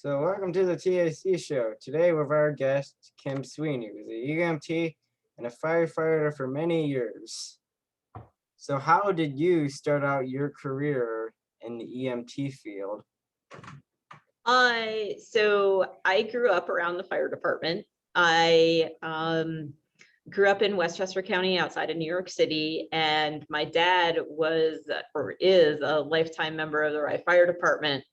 So welcome to the T.A.C. show. Today with our guest, Kim Sweeney, who's an EMT and a firefighter for many years. So how did you start out your career in the EMT field? So I grew up around the fire department. I grew up in Westchester County outside of New York City, and my dad was or is a lifetime member of the Rye Fire Department.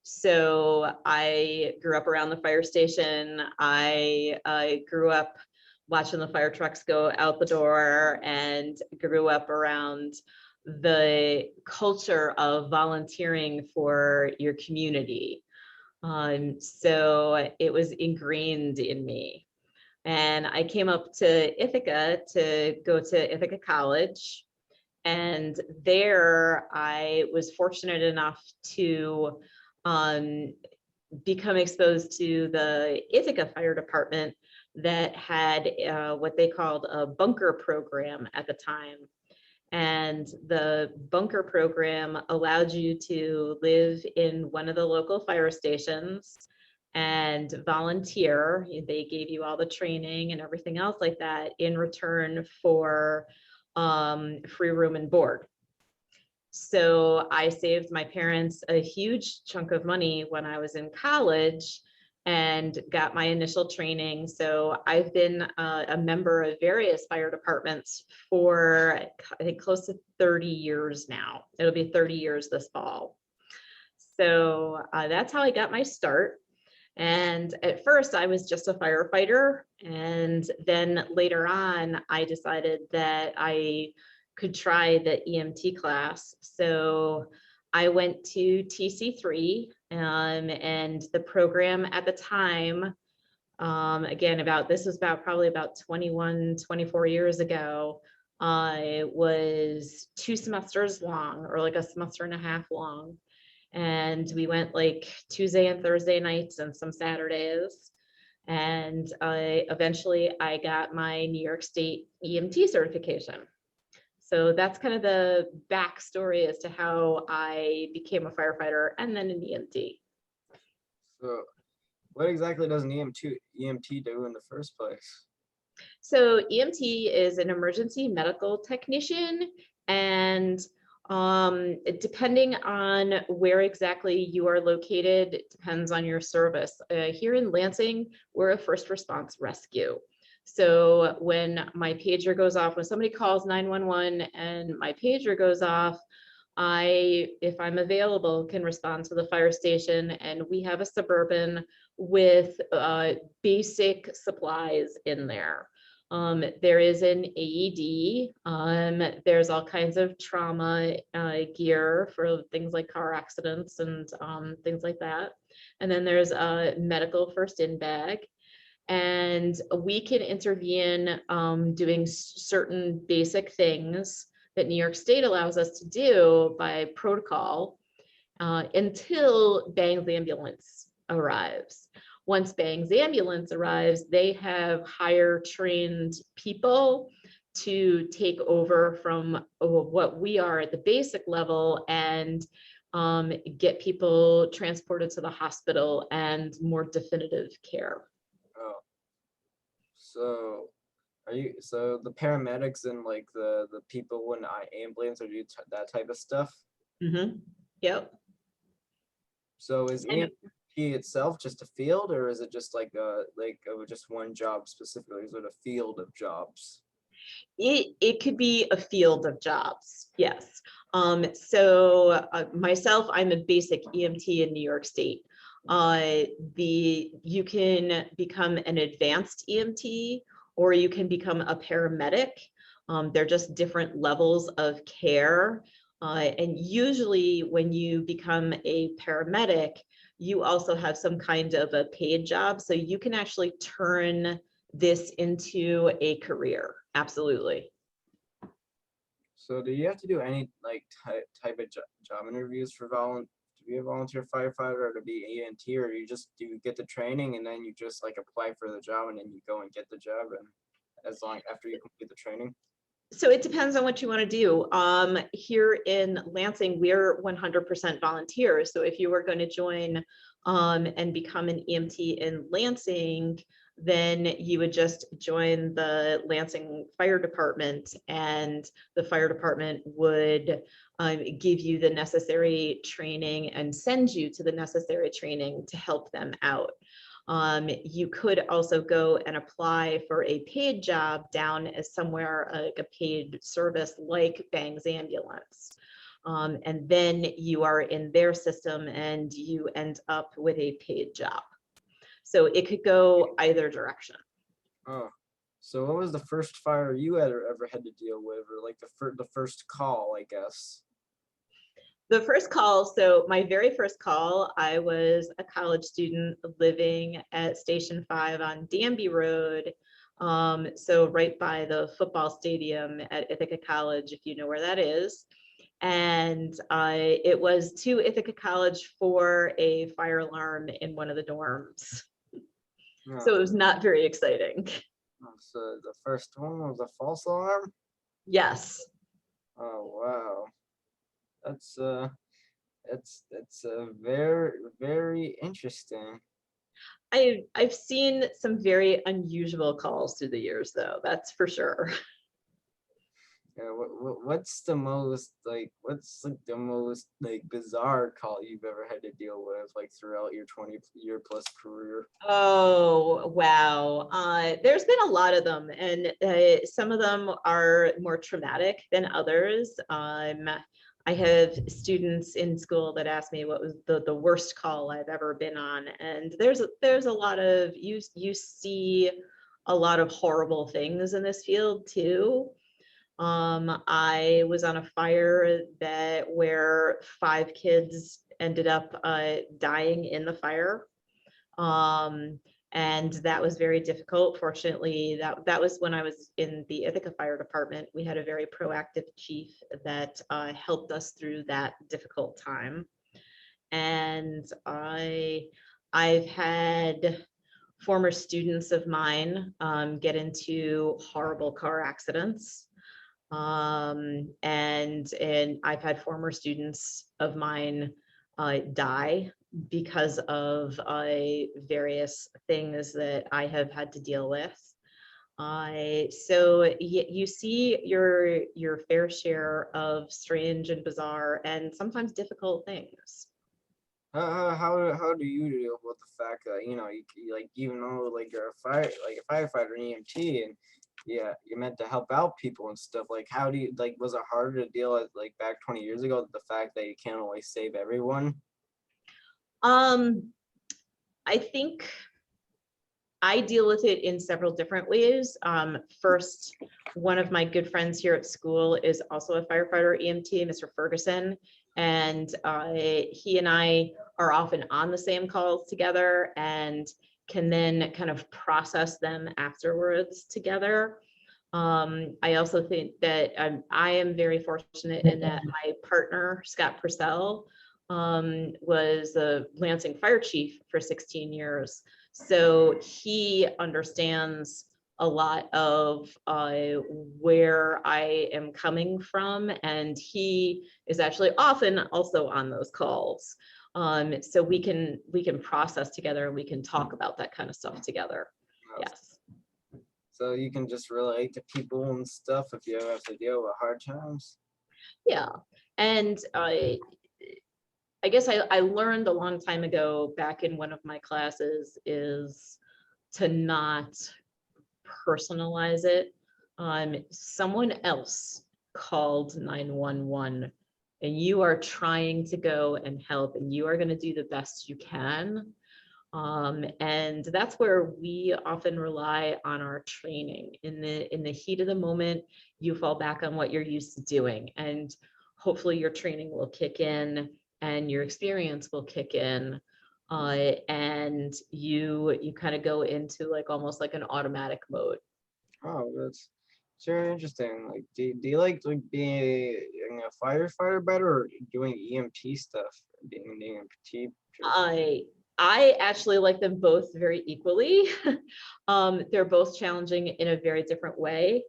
So I grew up around the fire station. I grew up watching the fire trucks go out the door and grew up around the culture of volunteering for your community. So it was ingrained in me. And I came up to Ithaca to go to Ithaca College. And there I was fortunate enough to become exposed to the Ithaca Fire Department that had what they called a bunker program at the time. And the bunker program allowed you to live in one of the local fire stations and volunteer. They gave you all the training and everything else like that in return for free room and board. So I saved my parents a huge chunk of money when I was in college and got my initial training. So I've been a member of various fire departments for, I think, close to 30 years now. It'll be 30 years this fall. So that's how I got my start. And at first I was just a firefighter. And then later on, I decided that I could try the EMT class. So I went to T.C. And the program at the time, again, this was probably about 21, 24 years ago, was 2 semesters long, or like a semester and a half long. And we went like Tuesday and Thursday nights and some Saturdays. And eventually I got my New York State EMT certification. So that's kind of the backstory as to how I became a firefighter and then an EMT. So what exactly does an EMT do in the first place? So EMT is an emergency medical technician, and depending on where exactly you are located, it depends on your service. Here in Lansing, we're a first response rescue. So when my pager goes off, when somebody calls 911 and my pager goes off, if I'm available, can respond to the fire station, and we have a Suburban with basic supplies in there. There is an AED. There's all kinds of trauma gear for things like car accidents and things like that. And then there's a medical first in bag. And we can intervene doing certain basic things that New York State allows us to do by protocol until Bang's ambulance arrives. Once Bang's ambulance arrives, they have higher trained people to take over from what we are at the basic level and get people transported to the hospital and more definitive care. Oh, so so the paramedics and like the people in ambulance or do that type of stuff? Mm-hmm. Yep. So is EMT itself just a field, or is it just like just one job specifically? Is it a field of jobs? It could be a field of jobs, yes. So myself, I'm a basic EMT in New York State. You can become an advanced EMT, or you can become a paramedic. They're just different levels of care. And usually when you become a paramedic, you also have some kind of a paid job. So you can actually turn this into a career. Absolutely. So do you have to do any like type of job interviews for to be a volunteer firefighter or to be EMT, or do you get the training and then you just like apply for the job and then you go and get the job and after you complete the training? So it depends on what you want to do. Here in Lansing, we're 100% volunteers. So if you were going to join and become an EMT in Lansing, then you would just join the Lansing Fire Department, and the fire department would give you the necessary training and send you to the necessary training to help them out. You could also go and apply for a paid job down as somewhere like a paid service like Bang's Ambulance. And then you are in their system and you end up with a paid job. So it could go either direction. Oh, so what was the first fire you ever had to deal with, or like the first call, I guess? The first call, so my very first call, I was a college student living at Station 5 on Danby Road. So right by the football stadium at Ithaca College, if you know where that is. And it was to Ithaca College for a fire alarm in one of the dorms. No. So it was not very exciting. So the first one was a false alarm? Yes. Oh, wow. That's very, very interesting. I've seen some very unusual calls through the years, though, that's for sure. Yeah, what's the most like bizarre call you've ever had to deal with, like throughout your 20-year plus career? Oh, wow. There's been a lot of them, and some of them are more traumatic than others. I have students in school that ask me what was the worst call I've ever been on, and there's a lot of, you see a lot of horrible things in this field too. I was on a fire where 5 kids ended up dying in the fire. And that was very difficult. Fortunately, that was when I was in the Ithaca Fire Department. We had a very proactive chief that helped us through that difficult time. And I've had former students of mine get into horrible car accidents. And I've had former students of mine die because of various things that I have had to deal with. So you see your fair share of strange and bizarre and sometimes difficult things. How do you deal with the fact that you like, even though like you're a firefighter and EMT, and yeah, you're meant to help out people and stuff, like how do you, like, was it harder to deal with like back 20 years ago, the fact that you can't always save everyone? I think I deal with it in several different ways. First, one of my good friends here at school is also a firefighter EMT, Mr. Ferguson, and he and I are often on the same calls together and can then kind of process them afterwards together. I also think that I am very fortunate in that my partner, Scott Purcell, was the Lansing fire chief for 16 years. So he understands a lot of where I am coming from, and he is actually often also on those calls. So we can process together and we can talk about that kind of stuff together. Yes. So you can just relate to people and stuff if you ever have to deal with hard times. Yeah, and I guess I learned a long time ago back in one of my classes is to not personalize it. Someone else called 911 and you are trying to go and help and you are going to do the best you can. And that's where we often rely on our training. In the heat of the moment, you fall back on what you're used to doing, and hopefully your training will kick in and your experience will kick in, and you kind of go into like almost like an automatic mode. Oh, that's very interesting. Like, do you like being a firefighter better, or doing EMT stuff, being an EMT? I actually like them both very equally. They're both challenging in a very different way.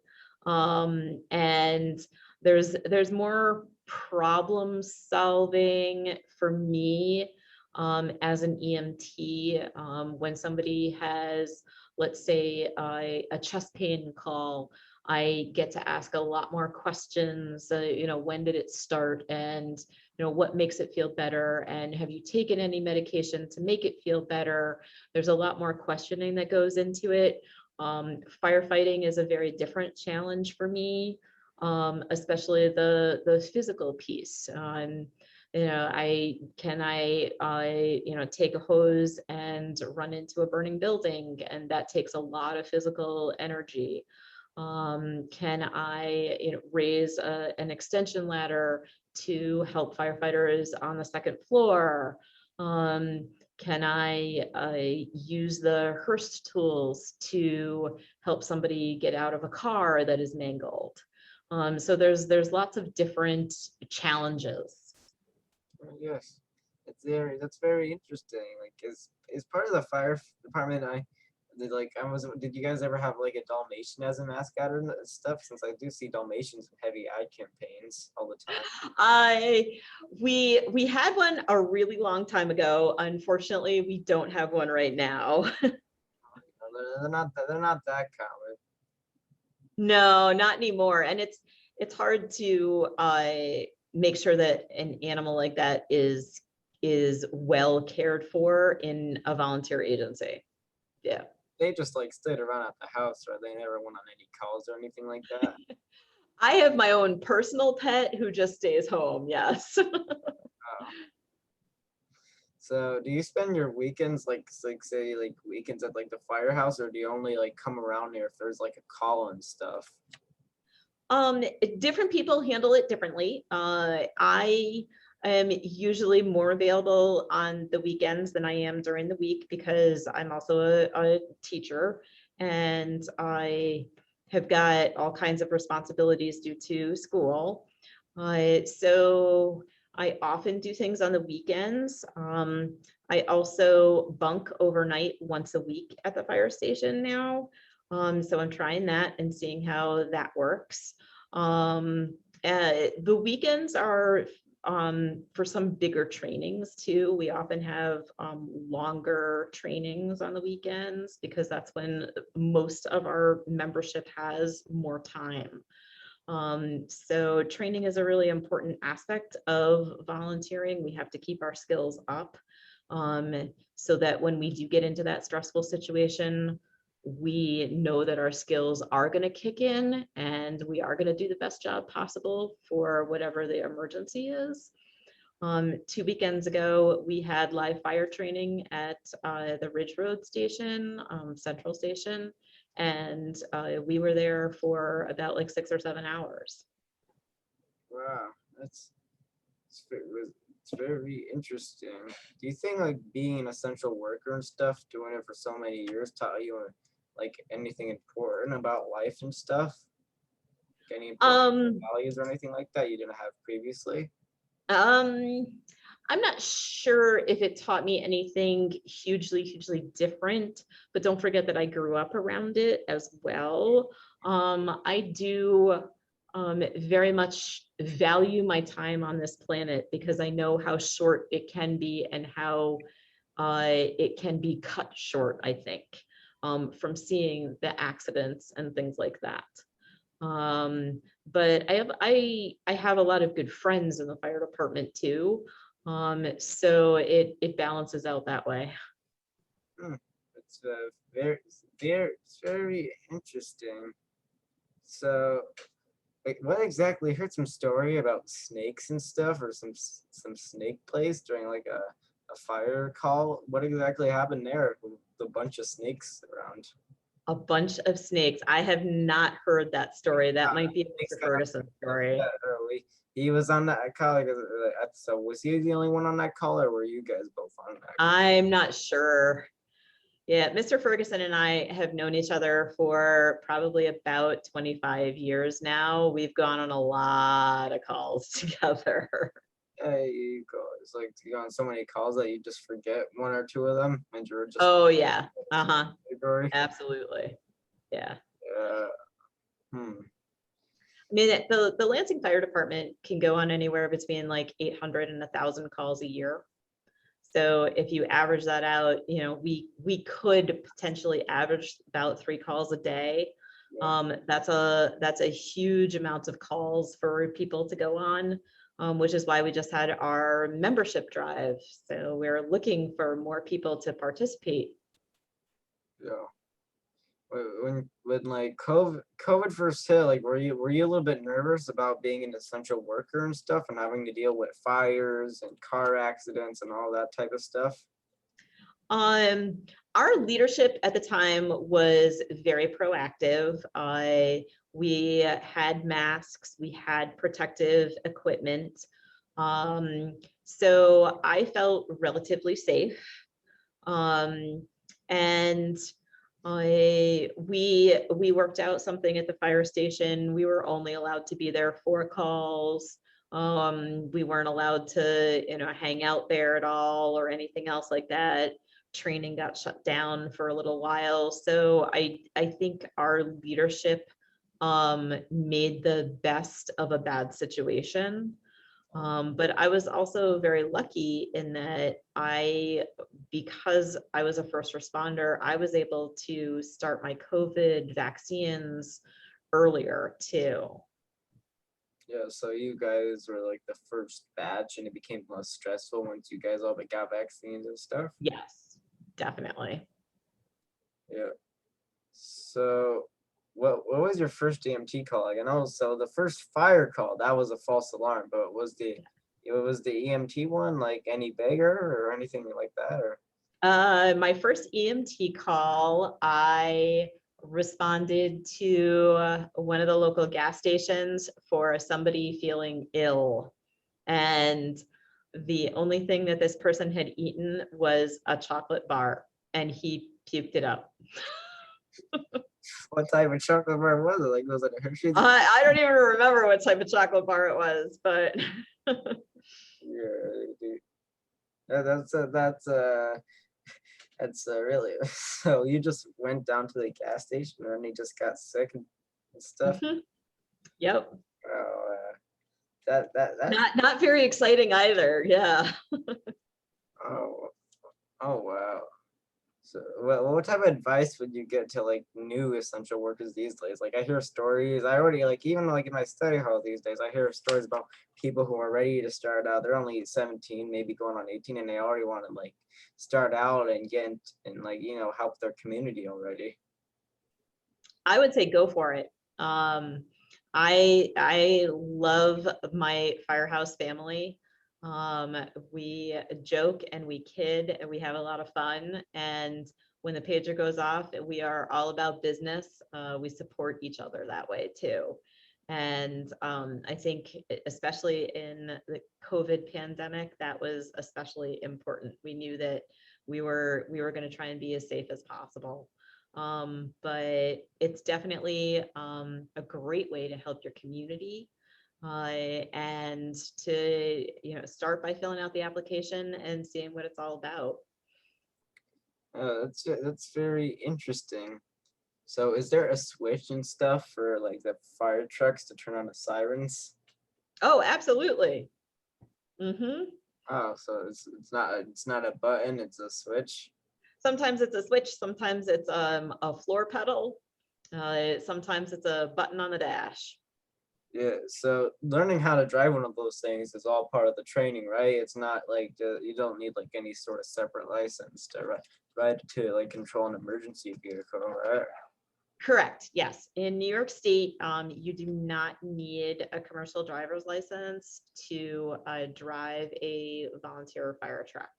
And there's more problem solving for me as an EMT, when somebody has, let's say, a chest pain call, I get to ask a lot more questions. When did it start, and what makes it feel better, and have you taken any medication to make it feel better? There's a lot more questioning that goes into it. Firefighting is a very different challenge for me, especially the physical piece. I take a hose and run into a burning building, and that takes a lot of physical energy. Can I raise an extension ladder to help firefighters on the second floor? Can I use the Hearst tools to help somebody get out of a car that is mangled? So there's lots of different challenges. Yes, that's very interesting. Like, is part of the fire department. Did you guys ever have like a Dalmatian as a mascot or stuff? Since I do see Dalmatians in heavy ad campaigns all the time. We had one a really long time ago. Unfortunately, we don't have one right now. They're not that common. No, not anymore. And it's hard to make sure that an animal like that is well cared for in a volunteer agency. Yeah. They just like stayed around at the house, or they never went on any calls or anything like that. I have my own personal pet who just stays home. Yes. Oh. So do you spend your weekends like say weekends at like the firehouse, or do you only like come around here if there's like a call and stuff? Different people handle it differently. I am usually more available on the weekends than I am during the week, because I'm also a teacher, and I have got all kinds of responsibilities due to school. So I often do things on the weekends. I also bunk overnight once a week at the fire station now. So I'm trying that and seeing how that works. The weekends are for some bigger trainings too. We often have longer trainings on the weekends, because that's when most of our membership has more time. So training is a really important aspect of volunteering. We have to keep our skills up, so that when we do get into that stressful situation, we know that our skills are going to kick in, and we are going to do the best job possible for whatever the emergency is. 2 weekends ago, we had live fire training at the Ridge Road Station, Central Station, and we were there for about like 6 or 7 hours. Wow, it's very interesting. Do you think like being an essential worker and stuff, doing it for so many years, taught you like anything important about life and stuff? Any important values or anything like that you didn't have previously? I'm not sure if it taught me anything hugely different, but don't forget that I grew up around it as well. I do very much value my time on this planet, because I know how short it can be, and how it can be cut short, I think, from seeing the accidents and things like that. But I have a lot of good friends in the fire department too. So it balances out that way. It's very interesting. So, like, what exactly? I heard some story about snakes and stuff, or some snake plays during like a fire call. What exactly happened there with a bunch of snakes around? A bunch of snakes. I have not heard that story. That might be a Mr. Ferguson story. Early. He was on that call. Like, so was he the only one on that call, or were you guys both on that? I'm not sure. Yeah, Mr. Ferguson and I have known each other for probably about 25 years now. We've gone on a lot of calls together. Hey, you go. It's like you go on so many calls that you just forget one or two of them, and you're just. Oh yeah. Absolutely. Yeah. I mean, the Lansing Fire Department can go on anywhere between like 800 and 1,000 calls a year. So if you average that out, we could potentially average about 3 calls a day. That's a huge amount of calls for people to go on, which is why we just had our membership drive. So we're looking for more people to participate. Yeah. When like COVID first hit, like were you a little bit nervous about being an essential worker and stuff and having to deal with fires and car accidents and all that type of stuff? Our leadership at the time was very proactive. We had masks, we had protective equipment. So I felt relatively safe. And we worked out something at the fire station. We were only allowed to be there 4 calls. We weren't allowed to, hang out there at all or anything else like that. Training got shut down for a little while. So I think our leadership made the best of a bad situation. But I was also very lucky in that because I was a first responder, I was able to start my COVID vaccines earlier too. Yeah, so you guys were like the first batch and it became less stressful once you guys all got vaccines and stuff. Yes, definitely. Yeah. So what was your first EMT call? Like I know, so the first fire call, that was a false alarm, but was the EMT one like any bigger or anything like that? Or My first EMT call, I responded to one of the local gas stations for somebody feeling ill. And the only thing that this person had eaten was a chocolate bar, and he puked it up. what type of chocolate bar was it? Like was it a Hershey's? I don't even remember what type of chocolate bar it was, but Yeah, dude. That's really so you just went down to the gas station and he just got sick and stuff. Yep. Oh, that's Not very exciting either. Yeah. oh oh wow. So what type of advice would you get to like new essential workers these days? Like I hear stories. I already like even like in my study hall these days, I hear stories about people who are ready to start out. They're only 17, maybe going on 18, and they already want to like start out and and like help their community already. I would say go for it. I love my firehouse family. We joke and we kid and we have a lot of fun. And when the pager goes off, we are all about business. We support each other that way too. And I think especially in the COVID pandemic, that was especially important. We knew that we were going to try and be as safe as possible. But it's definitely a great way to help your community and to start by filling out the application and seeing what it's all about. That's very interesting. So is there a switch and stuff for like the fire trucks to turn on the sirens? Oh, absolutely. Mm-hmm. Oh, so it's not a button, it's a switch. Sometimes it's a switch, sometimes it's a floor pedal, sometimes it's a button on the dash. Yeah, so learning how to drive one of those things is all part of the training, right? It's not like you don't need like any sort of separate license to ride to like control an emergency vehicle, right? Correct. Yes. In New York State, you do not need a commercial driver's license to drive a volunteer fire truck.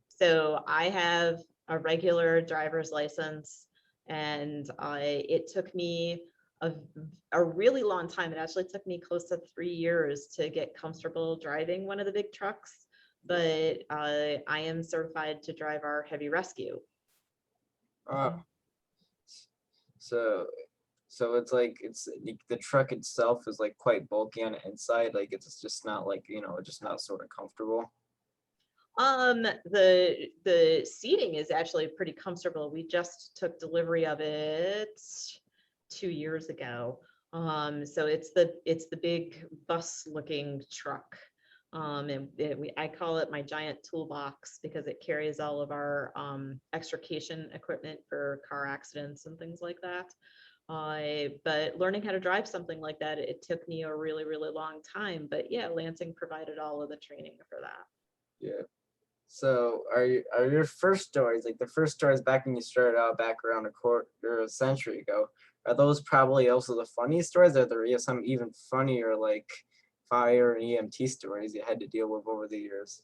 So I have a regular driver's license, and it took me a really long time. It actually took me close to 3 years to get comfortable driving one of the big trucks, but I am certified to drive our heavy rescue. Oh, so it's like the truck itself is like quite bulky on the inside, like it's just not like just not sort of comfortable. The seating is actually pretty comfortable. We just took delivery of it 2 years ago. So it's the big bus looking truck. I call it my giant toolbox because it carries all of our extrication equipment for car accidents and things like that. But learning how to drive something like that, it took me a really, really long time. But yeah, Lansing provided all of the training for that. Yeah. So are your first stories, like the first stories back when you started out back around a quarter or a century ago, are those probably also the funny stories? Or are there some even funnier like fire and EMT stories you had to deal with over the years?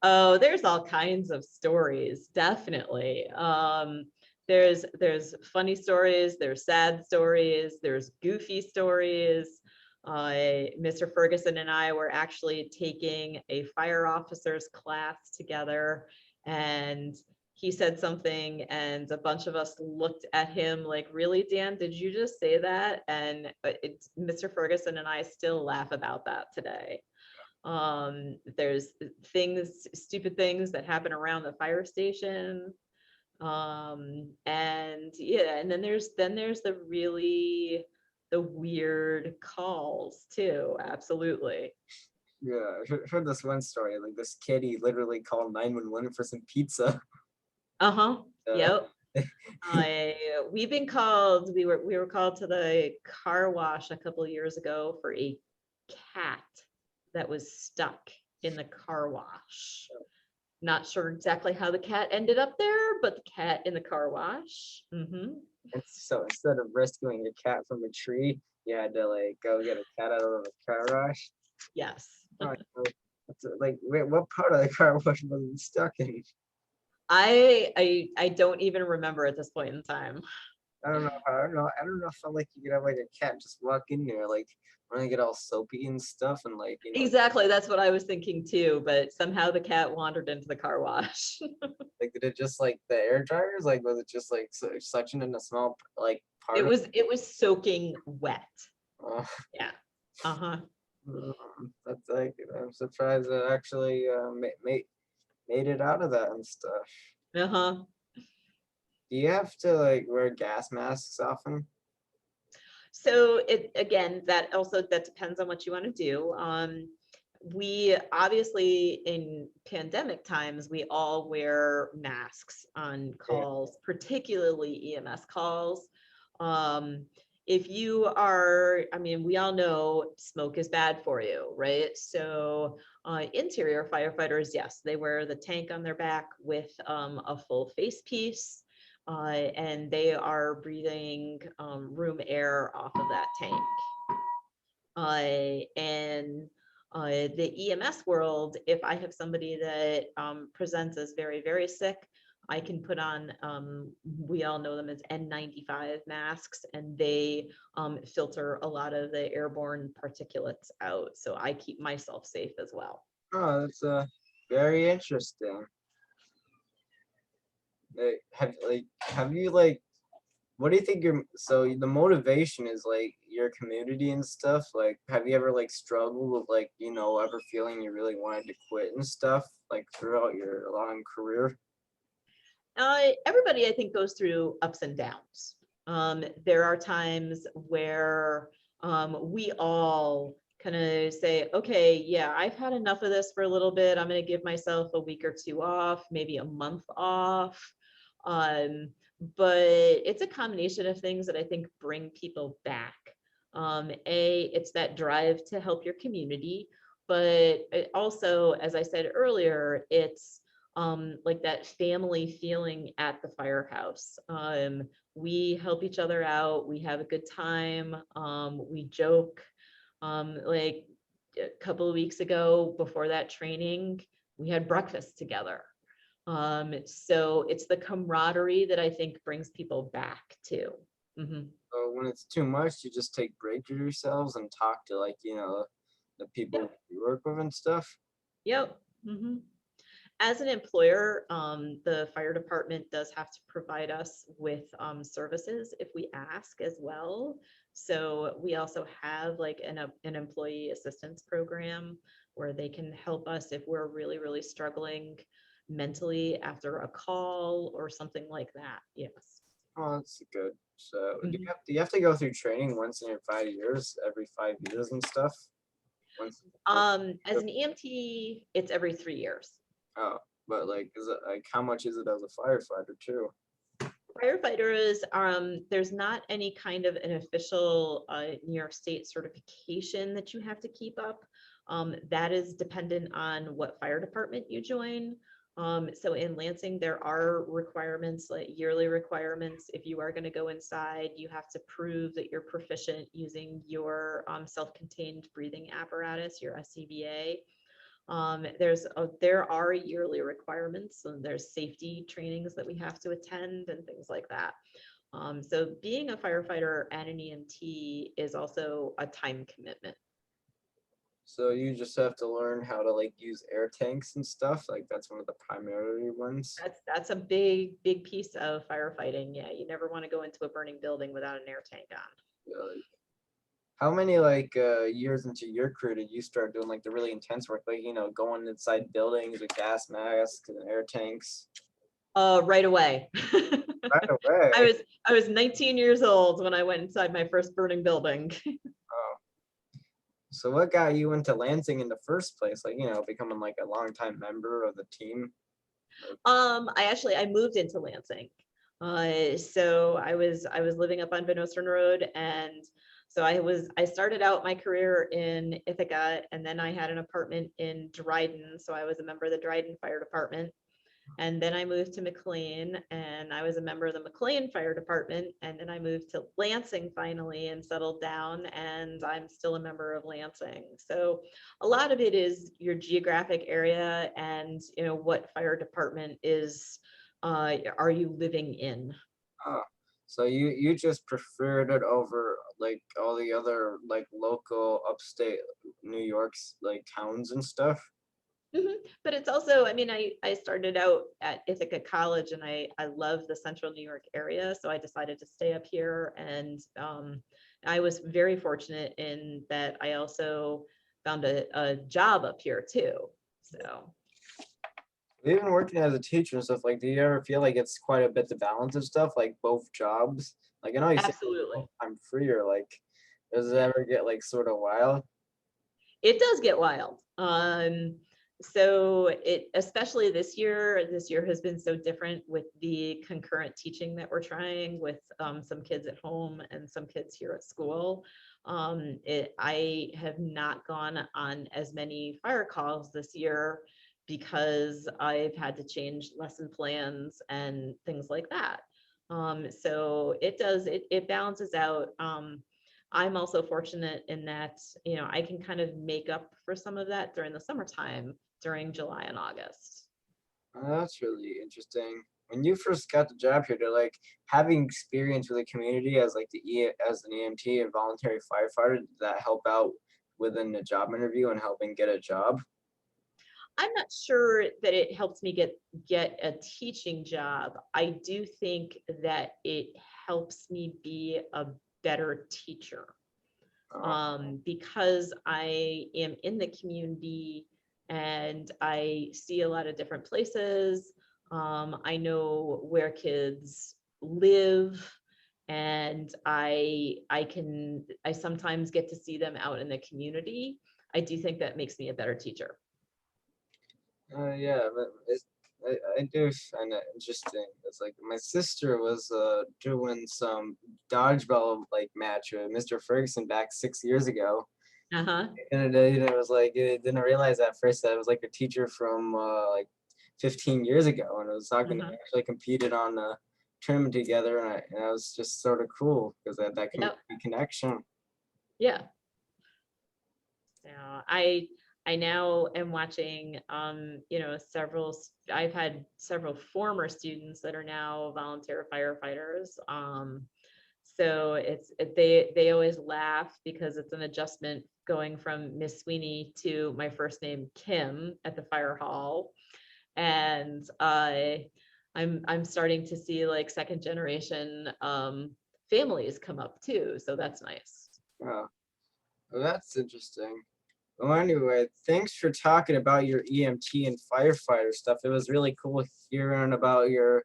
Oh, there's all kinds of stories, definitely. There's funny stories, there's sad stories, there's goofy stories. Mr. Ferguson and I were actually taking a fire officer's class together, and he said something, and a bunch of us looked at him like, "Really, Dan? Did you just say that?" And Mr. Ferguson and I still laugh about that today. There's stupid things that happen around the fire station. And yeah, and then there's the weird calls too. Absolutely. Yeah, I heard this one story. Like this kid, he literally called 911 for some pizza. Uh-huh. Uh, Yep. We were called to the car wash a couple of years ago for a cat that was stuck in the car wash. Not sure exactly how the cat ended up there, but the cat in the car wash. and so instead of rescuing a cat from a tree, you had to like go get a cat out of a car wash. Yes. Oh, like, wait, what part of the car wash was it stuck in? I don't even remember at this point in time. I don't know. I don't know if I like you could have like a cat just walk in there, like when they get all soapy and stuff, and like Exactly, that's what I was thinking too, but somehow the cat wandered into the car wash. like did it just like the air dryers? Like was it just like suction in a small like part It of? was soaking wet. Oh, Yeah. Uh-huh. that's like I'm surprised it actually made it out of that and stuff. Uh-huh. Do you have to like wear gas masks often? So it again, that depends on what you want to do. We obviously in pandemic times we all wear masks on Yeah. calls, particularly EMS calls. Um, if you are, I mean, we all know smoke is bad for you, right? So interior firefighters, yes, they wear the tank on their back with a full face piece, and they are breathing room air off of that tank. And the EMS world, if I have somebody that presents as very, very sick, I can put on, we all know them as N95 masks, and they filter a lot of the airborne particulates out. So I keep myself safe as well. Oh, that's very interesting. Have you like what do you think the motivation is like your community and stuff? Like have you ever like struggled with like, ever feeling you really wanted to quit and stuff like throughout your long career? Everybody, I think, goes through ups and downs. There are times where we all kind of say, okay, yeah, I've had enough of this for a little bit. I'm going to give myself a week or two off, maybe a month off. Um, but it's a combination of things that I think bring people back. It's that drive to help your community, but also, as I said earlier, it's like that family feeling at the firehouse. We help each other out. We have a good time. We joke. Like a couple of weeks ago, before that training, we had breakfast together. So it's the camaraderie that I think brings people back too. Mhm. So when it's too much, you just take breaks with yourselves and talk to like, the people Yep. you work with and stuff. Yep. As an employer, the fire department does have to provide us with services if we ask as well. So we also have like an employee assistance program where they can help us if we're really, really struggling mentally after a call or something like that. Yes. Oh, that's good. So Mhm. do you have to go through training once in your 5 years, every 5 years and stuff? Once. As an EMT, it's every 3 years. Oh, but like, is it like how much is it as a firefighter too? Firefighters, there's not any kind of an official New York State certification that you have to keep up. That is dependent on what fire department you join. So in Lansing, there are requirements, like yearly requirements. If you are going to go inside, you have to prove that you're proficient using your self-contained breathing apparatus, your SCBA. There are yearly requirements, and there's safety trainings that we have to attend and things like that. So being a firefighter and an EMT is also a time commitment. So you just have to learn how to like use air tanks and stuff. Like that's one of the primary ones. That's a big piece of firefighting. Yeah, you never want to go into a burning building without an air tank on. Really. How many like years into your career did you start doing like the really intense work, like going inside buildings with gas masks and air tanks? Right away. Right away. I was 19 years old when I went inside my first burning building. Oh. So what got you into Lansing in the first place? Like, becoming like a longtime member of the team? I moved into Lansing. So I was living up on Van Ostern Road, and so I started out my career in Ithaca, and then I had an apartment in Dryden. So I was a member of the Dryden Fire Department. And then I moved to McLean, and I was a member of the McLean Fire Department. And then I moved to Lansing finally and settled down, and I'm still a member of Lansing. So a lot of it is your geographic area and what fire department are you living in? Oh, so you just preferred it over like all the other like local upstate New York's like towns and stuff? But it's also, I mean, I started out at Ithaca College, and I love the central New York area. So I decided to stay up here. And I was very fortunate in that I also found a job up here too. So Even working as a teacher and stuff, like, do you ever feel like it's quite a bit to balance and stuff, like both jobs? Like, I know you say absolutely. I'm freer, like, does it Yeah. ever get like sort of wild? It does get wild. So especially this year has been so different with the concurrent teaching that we're trying with some kids at home and some kids here at school. I have not gone on as many fire calls this year because I've had to change lesson plans and things like that. So it balances out. I'm also fortunate in that, I can kind of make up for some of that during the summertime, during July and August. Oh, that's really interesting. When you first got the job here, they're like having experience with the community as like as an EMT and voluntary firefighter, did that help out within the job interview and helping get a job? I'm not sure that it helped me get a teaching job. I do think that it helps me be a better teacher. Because I am in the community and I see a lot of different places. I know where kids live, and I sometimes get to see them out in the community. I do think that makes me a better teacher. Yeah, but I do find it interesting. It's like my sister was doing some dodgeball like match with Mr. Ferguson back 6 years ago. Uh-huh. And it was like I didn't realize at first that it was like a teacher from like 15 years ago, and it was talking to Uh-huh. actually competed on a tournament together, and it was just sort of cool because I had that Yep. community connection. Yeah. Yeah. I now am watching, I've had several former students that are now volunteer firefighters. So they always laugh because it's an adjustment going from Miss Sweeney to my first name, Kim, at the fire hall. And I'm starting to see like second generation families come up too. So that's nice. Oh, well, that's interesting. Well, anyway, thanks for talking about your EMT and firefighter stuff. It was really cool hearing about your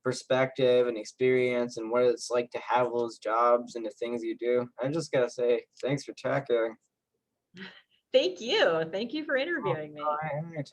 perspective and experience and what it's like to have those jobs and the things you do. I just gotta say, thanks for talking. Thank you. Thank you for interviewing me. All right.